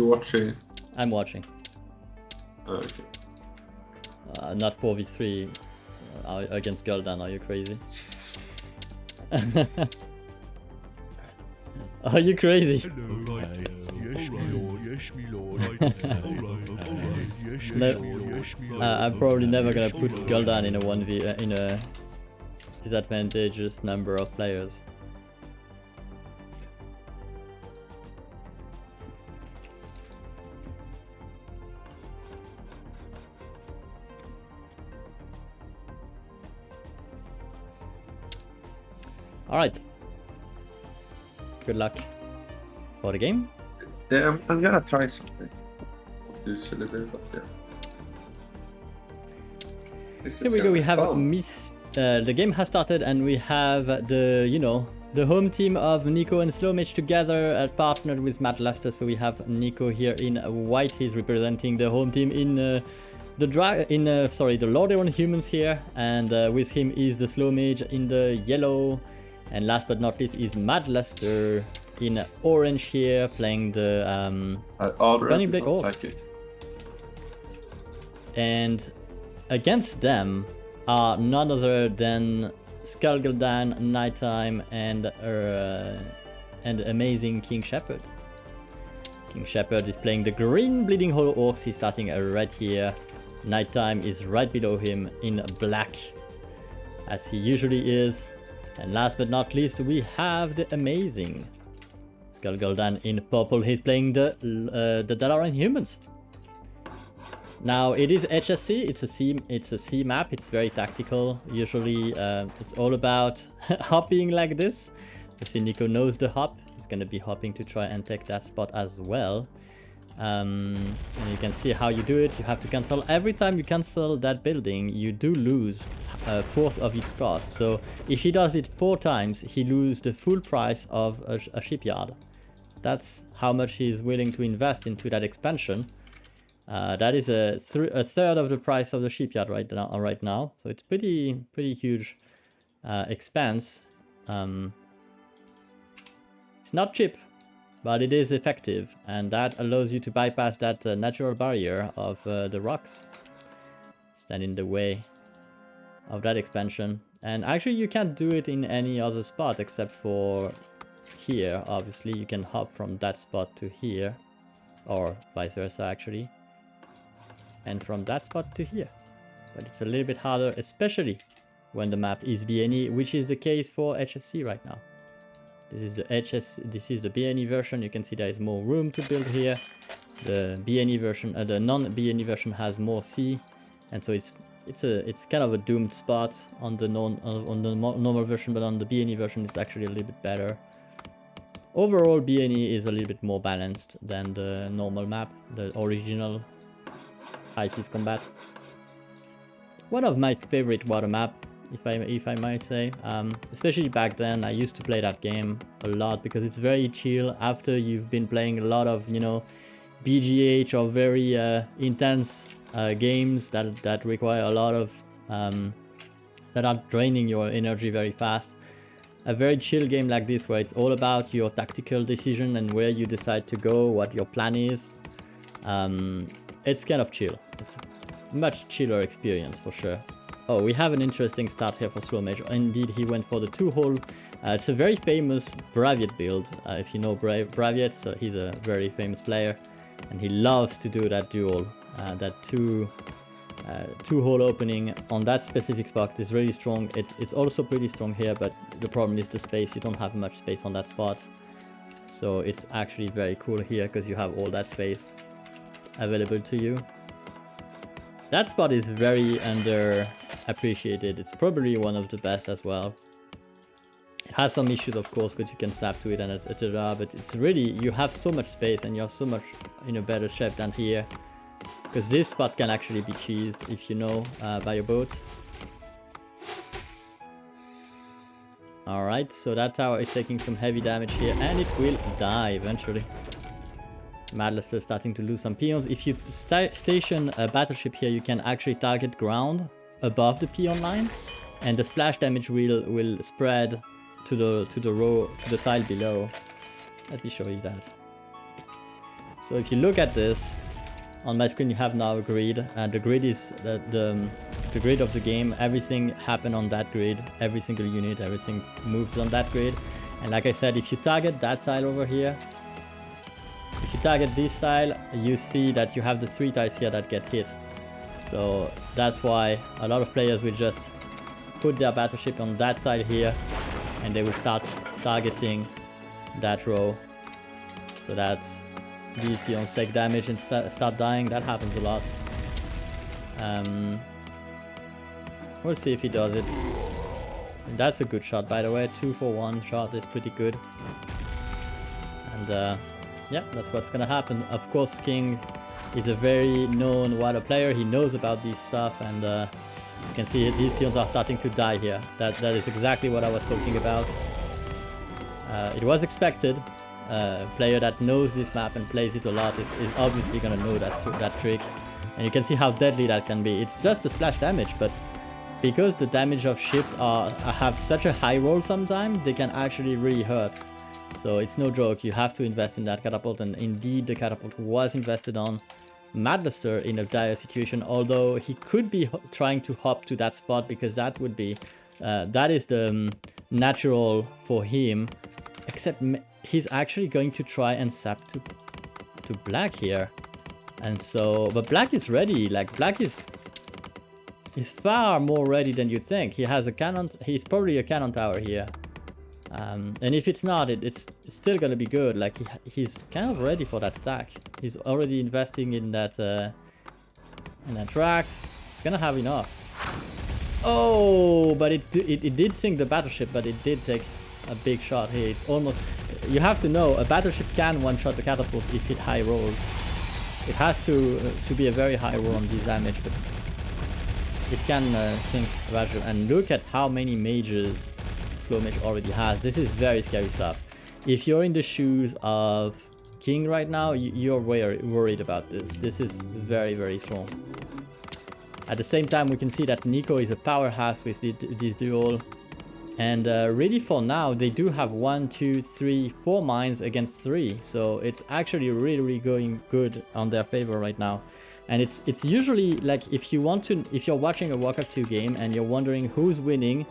you watching? I'm watching. Okay. Not 4v3 against Guldan, are you crazy? Are you crazy? Hello, yes, my lord, yes, my lord. Yes, No, yes, my lord. I'm probably never gonna put Guldan in a 1v in a disadvantageous number of players. All right. Good luck for the game. Yeah, I'm gonna try something. Usually do, but yeah. Here we go. We have the game has started, and we have the home team of Niko and SlowMage together, partnered with MadLuster. So we have Niko here in white. He's representing the home team in the Lordaeron humans here, and with him is the SlowMage in the yellow. And last but not least is MadLuster in orange here, playing the Burning Blade Orcs. Like it. And against them are none other than SkullGuldan, Knightime, and amazing King Shepherd. King Shepherd is playing the green Bleeding Hollow Orcs. He's starting red here. Knightime is right below him in black, as he usually is. And last but not least, we have the amazing SkullGuldan in purple. He's playing the Dalaran humans. Now it is HSC. It's a C map. It's very tactical. Usually, it's all about hopping like this. You see, Niko knows the hop. He's gonna be hopping to try and take that spot as well. And you can see how you do it. You have to cancel. Every time you cancel that building, you do lose a fourth of its cost. So if he does it 4 times, he loses the full price of a shipyard. That's how much he's willing to invest into that expansion. That is a third of the price of the shipyard right now. So it's pretty huge expense. It's not cheap, but it is effective, and that allows you to bypass that natural barrier of the rocks stand in the way of that expansion. And actually you can't do it in any other spot except for here. Obviously you can hop from that spot to here, or vice versa actually, and from that spot to here. But it's a little bit harder, especially when the map is BNE, which is the case for HSC right now. This is the BNE version. You can see there is more room to build here. The BNE version, the non-BNE version has more C, and so it's kind of a doomed spot on the normal version, but on the BNE version it's actually a little bit better. Overall, BNE is a little bit more balanced than the normal map, the original High Seas Combat. One of my favorite water map, if I might say, especially back then. I used to play that game a lot because it's very chill after you've been playing a lot of, BGH or very intense games that require a lot of that are draining your energy very fast. A very chill game like this, where it's all about your tactical decision and where you decide to go, what your plan is. It's kind of chill. It's a much chiller experience for sure. Oh, we have an interesting start here for SlowMage. Indeed, he went for the 2-hole. It's a very famous Braviet build. If you know Braviet, so he's a very famous player, and he loves to do that duel. That two-hole opening on that specific spot is really strong. It's also pretty strong here, but the problem is the space. You don't have much space on that spot. So it's actually very cool here because you have all that space available to you. That spot is very underappreciated. It's probably one of the best as well. It has some issues, of course, because you can sap to it and etc. But it's really, you have so much space and you're so much in a better shape than here. Because this spot can actually be cheesed if you know by your boat. Alright, so that tower is taking some heavy damage here, and it will die eventually. MadLuster starting to lose some peons. If you station a battleship here, you can actually target ground above the peon line, and the splash damage will spread to the tile below. Let me show you that. So if you look at this, on my screen you have now a grid, and the grid is the grid of the game. Everything happened on that grid, every single unit, everything moves on that grid. And like I said, if you target that tile over here, if you target this tile, you see that you have the 3 tiles here that get hit. So that's why a lot of players will just put their battleship on that tile here, and they will start targeting that row, so that these peons take damage and start dying. That happens a lot. We'll see if he does it. And that's a good shot, by the way. 2-for-1 shot is pretty good. And yeah, that's what's gonna happen. Of course, King is a very known wider player. He knows about these stuff, and you can see these peons are starting to die here. That is exactly what I was talking about. It was expected. A player that knows this map and plays it a lot is obviously gonna know that trick. And you can see how deadly that can be. It's just a splash damage, but because the damage of ships have such a high roll sometimes, they can actually really hurt. So it's no joke, you have to invest in that catapult, and indeed the catapult was invested on. MadLuster in a dire situation, although he could be trying to hop to that spot, because that would be, that is the natural for him, except he's actually going to try and sap to black here. And so, but black is ready, like black is far more ready than you'd think. He has a cannon, he's probably a cannon tower here. And if it's not, it's still gonna be good. Like he's kind of ready for that attack. He's already investing in that tracks. He's gonna have enough. Oh, but it did sink the battleship, but it did take a big shot here. It almost, you have to know, a battleship can one-shot the catapult if it high rolls. It has to be a very high roll on this damage, but it can sink the battleship. And look at how many mages SlowMage already has. This is very scary stuff. If you're in the shoes of King right now, you're worried about this. This is very, very strong. At the same time, we can see that Niko is a powerhouse with this duel. And really for now, they do have 1, 2, 3, 4 mines against 3. So it's actually really going good on their favor right now. And it's usually like, if you're watching a Warcraft 2 game and you're wondering who's winning,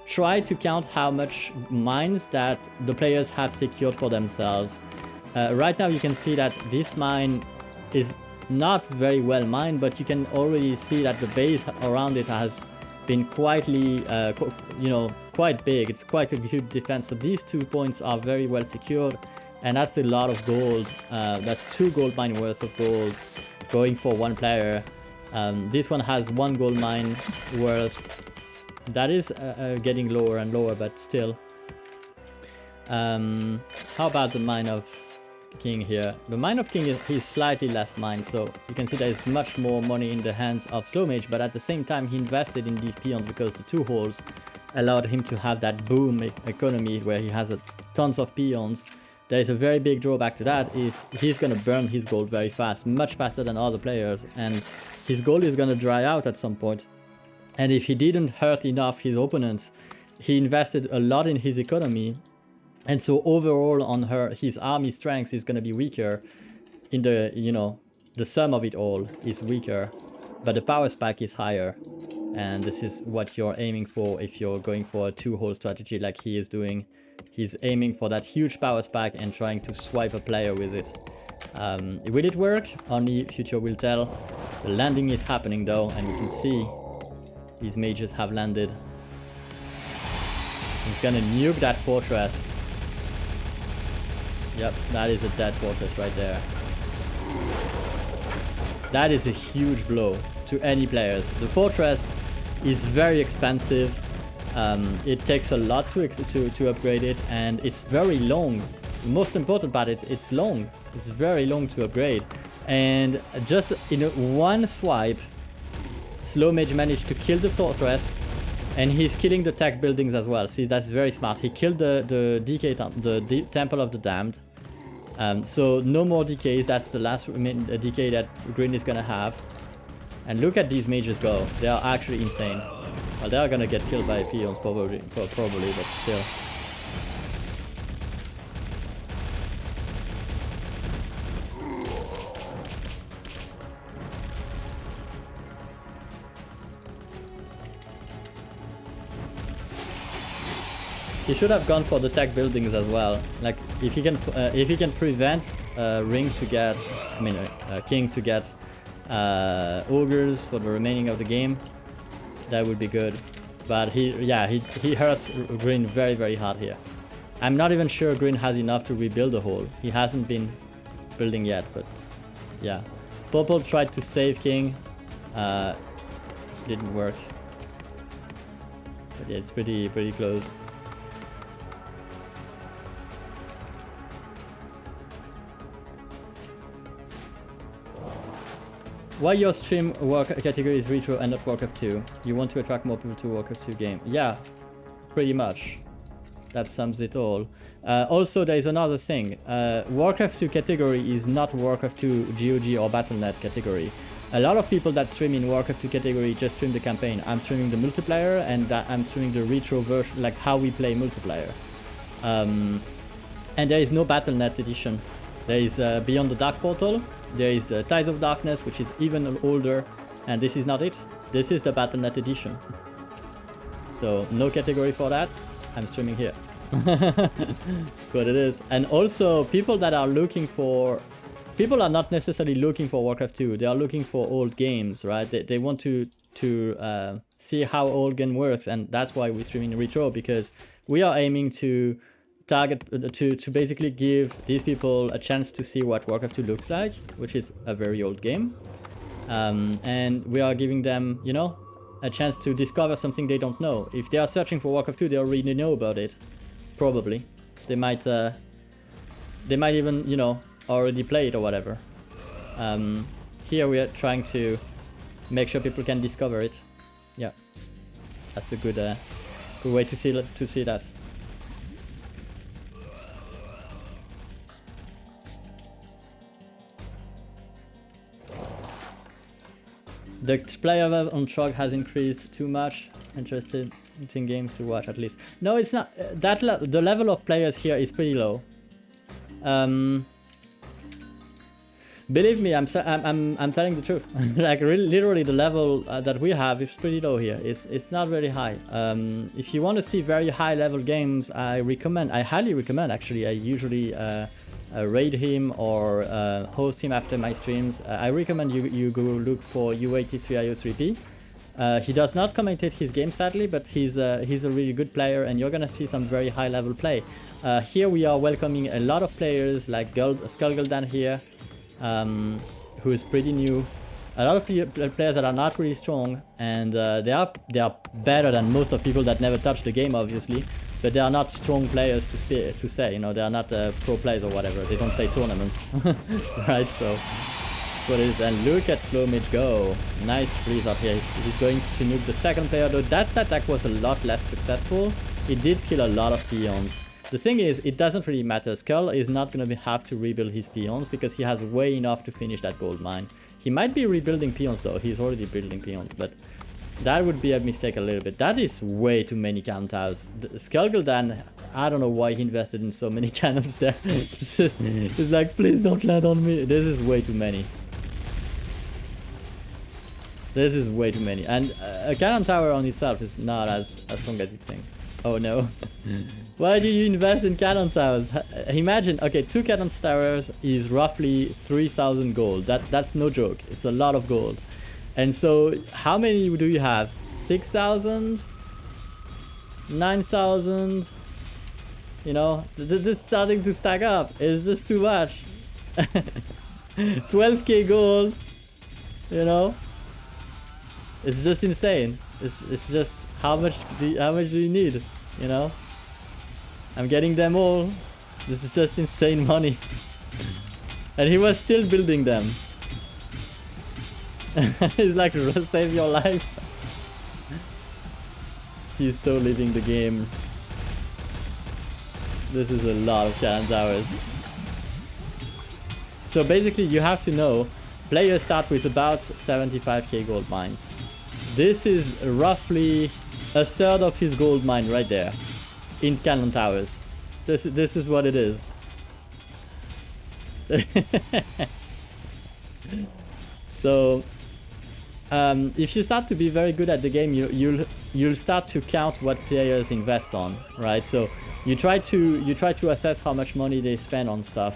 try to count how much mines that the players have secured for themselves. Right now you can see that this mine is not very well mined, but you can already see that the base around it has been quietly, quite big. It's quite a good defense. So these 2 points are very well secured, and that's a lot of gold. That's 2 gold mine worth of gold going for one player. This one has 1 gold mine worth. That is getting lower and lower, but still. How about the mine of King here? The mine of King is slightly less mined, so you can see there is much more money in the hands of SlowMage, but at the same time he invested in these peons because the 2 holes allowed him to have that boom economy where he has tons of peons. There is a very big drawback to that. If he's gonna burn his gold very fast, much faster than other players, and his gold is gonna dry out at some point. And if he didn't hurt enough his opponents, he invested a lot in his economy, and so overall on his army strength is gonna be weaker. In the, the sum of it all is weaker, but the power spike is higher. And this is what you're aiming for if you're going for a 2-hole strategy like he is doing. He's aiming for that huge power spike and trying to swipe a player with it. Will it work? Only future will tell. The landing is happening though, and you can see these mages have landed. He's gonna nuke that fortress. Yep, that is a dead fortress right there. That is a huge blow to any players. The fortress is very expensive. It takes a lot to upgrade it, and it's very long. The most important part is it's long. It's very long to upgrade. And just in one swipe, SlowMage managed to kill the fortress, and he's killing the tech buildings as well. See, that's very smart. He killed the Temple of the Damned. So no more decays. That's the last decay that Green is gonna have. And look at these mages go. They are actually insane. Well, they are gonna get killed by peons probably, but still. He should have gone for the tech buildings as well. Like if he can prevent Ring to get, I mean King to get ogres for the remaining of the game, that would be good. But he hurt Green very, very hard here. I'm not even sure Green has enough to rebuild the hole. He hasn't been building yet, but yeah. Purple tried to save King, didn't work. But yeah, it's pretty close. Why your stream work category is retro and not Warcraft 2? You want to attract more people to Warcraft 2 game? Yeah, pretty much. That sums it all. Also, there is another thing. Warcraft 2 category is not Warcraft 2 GOG or Battle.net category. A lot of people that stream in Warcraft 2 category just stream the campaign. I'm streaming the multiplayer and I'm streaming the retro version, like how we play multiplayer. And there is no Battle.net edition. There is Beyond the Dark Portal. There is the Tides of Darkness, which is even older, and this is not it. This is the Battle.net edition. So no category for that. I'm streaming here. That's what it is. And also, people that are looking for... People are not necessarily looking for Warcraft 2. They are looking for old games, right? They want to see how old game works, and that's why we're streaming retro, because we are aiming to target to basically give these people a chance to see what Warcraft 2 looks like, which is a very old game, and we are giving them, you know, a chance to discover something they don't know. If they are searching for Warcraft 2, they already know about it. Probably they might even, you know, already play it or whatever. Here we are trying to make sure people can discover it. Yeah, that's a good way to see that. The player level on Trog has increased too much. Interested in games to watch at least. No, it's not. The level of players here is pretty low. Believe me, I'm telling the truth. Like really, literally, the level that we have is pretty low here. It's not very high. If you want to see very high level games, I highly recommend. Actually, I usually raid him or host him after my streams. I recommend you go look for U83IO3P. He does not commentate his game sadly, but he's a really good player, and you're gonna see some very high level play. Here we are welcoming a lot of players like SkullGuldan here, who is pretty new. A lot of players that are not really strong, and they are better than most of people that never touch the game, obviously. But they are not strong players to say, you know, they are not pro players or whatever. They don't play tournaments, right? So that's what it is. And look at SlowMage go. Nice freeze up here. He's going to nuke the second player, though that attack was a lot less successful. It did kill a lot of peons. The thing is, it doesn't really matter. Skull is not going to have to rebuild his peons because he has way enough to finish that gold mine. He might be rebuilding peons though. He's already building peons, but that would be a mistake a little bit. That is way too many cannon towers. SkullGuldan, I don't know why he invested in so many cannons there. It's like, please don't land on me. This is way too many. This is way too many. And a cannon tower on itself is not as strong as you think. Oh no. Why do you invest in cannon towers? Imagine, okay, 2 cannon towers is roughly 3,000 gold. That's no joke. It's a lot of gold. And so, how many do you have? 6,000? 9,000? You know, this is starting to stack up. It's just too much. 12k gold, you know? It's just insane. It's just how much do you need, you know? I'm getting them all. This is just insane money. And he was still building them. He's like, save your life. He's so living the game. This is a lot of cannon towers. So basically you have to know, players start with about 75k gold mines. This is roughly a third of his gold mine right there in cannon towers. This is what it is. So if you start to be very good at the game, you'll start to count what players invest on, right? So you try to assess how much money they spend on stuff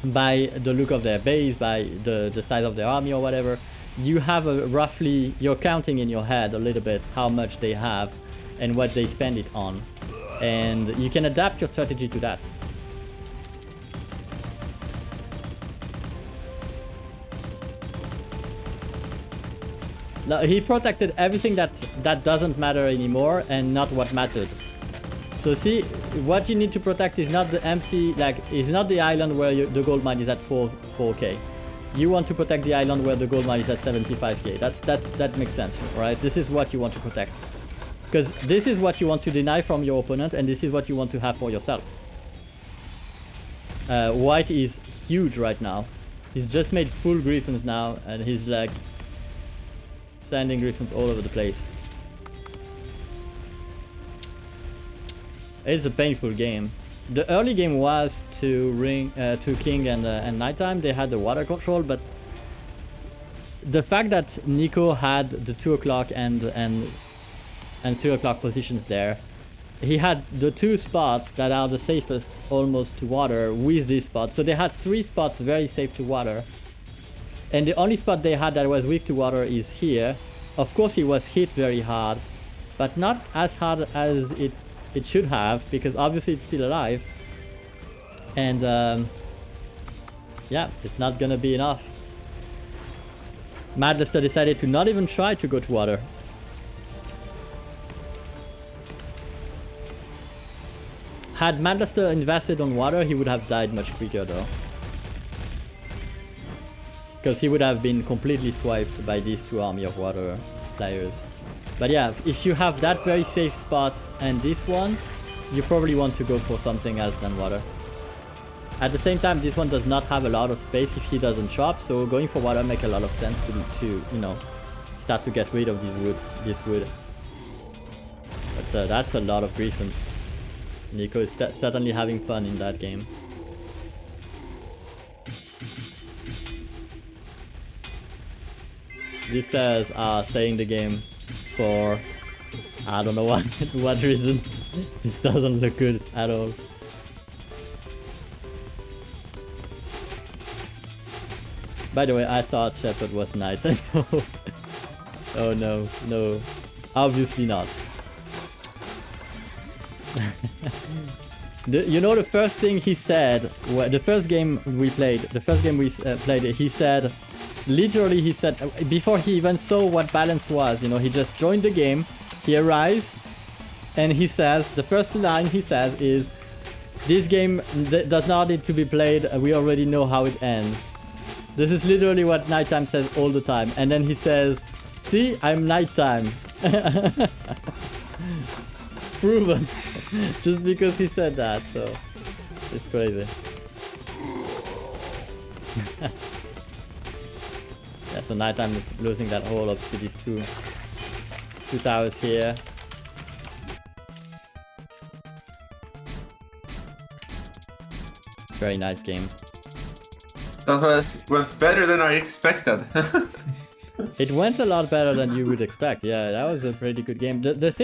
by the look of their base, by the size of their army or whatever. You have a roughly, you're counting in your head a little bit how much they have and what they spend it on, and you can adapt your strategy to that. Now, he protected everything that doesn't matter anymore and not what mattered. So see, what you need to protect is not the empty, like, is not the island where the gold mine is at 4k. You want to protect the island where the gold mine is at 75k. That makes sense, right? This is what you want to protect. Because this is what you want to deny from your opponent, and this is what you want to have for yourself. White is huge right now. He's just made full griffins now, and he's like sending griffins all over the place. It's a painful game. The early game was to King and Knightime. They had the water control, but the fact that Niko had the 2 o'clock and 3 o'clock positions there, he had the 2 spots that are the safest almost to water with this spot. So they had 3 spots very safe to water. And the only spot they had that was weak to water is here. Of course he was hit very hard, but not as hard as it should have, because obviously it's still alive. And yeah, it's not gonna be enough. MadLuster decided to not even try to go to water. Had MadLuster invested on water, he would have died much quicker though. Because he would have been completely swiped by these 2 army of water players. But yeah, if you have that very safe spot and this one, you probably want to go for something else than water. At the same time, this one does not have a lot of space if he doesn't chop, so going for water makes a lot of sense to you know, start to get rid of this wood. But that's a lot of griffins. Niko is certainly having fun in that game. These players are staying the game for I don't know what reason. This doesn't look good at all. By the way, I thought Shepherd was nice. Oh no, no, obviously not. You know, the first thing he said, the first game we played, he said, literally he said, before he even saw what balance was, you know, he just joined the game, he arrives, and he says, the first line he says is, this game does not need to be played, we already know how it ends. This is literally what Knightime says all the time, and then he says, see, I'm Knightime. Proven. Just because he said that, so it's crazy. Yeah, so Knightime is losing that whole up to these two towers here. Very nice game. That went better than I expected. It went a lot better than you would expect. Yeah, that was a pretty good game. The thing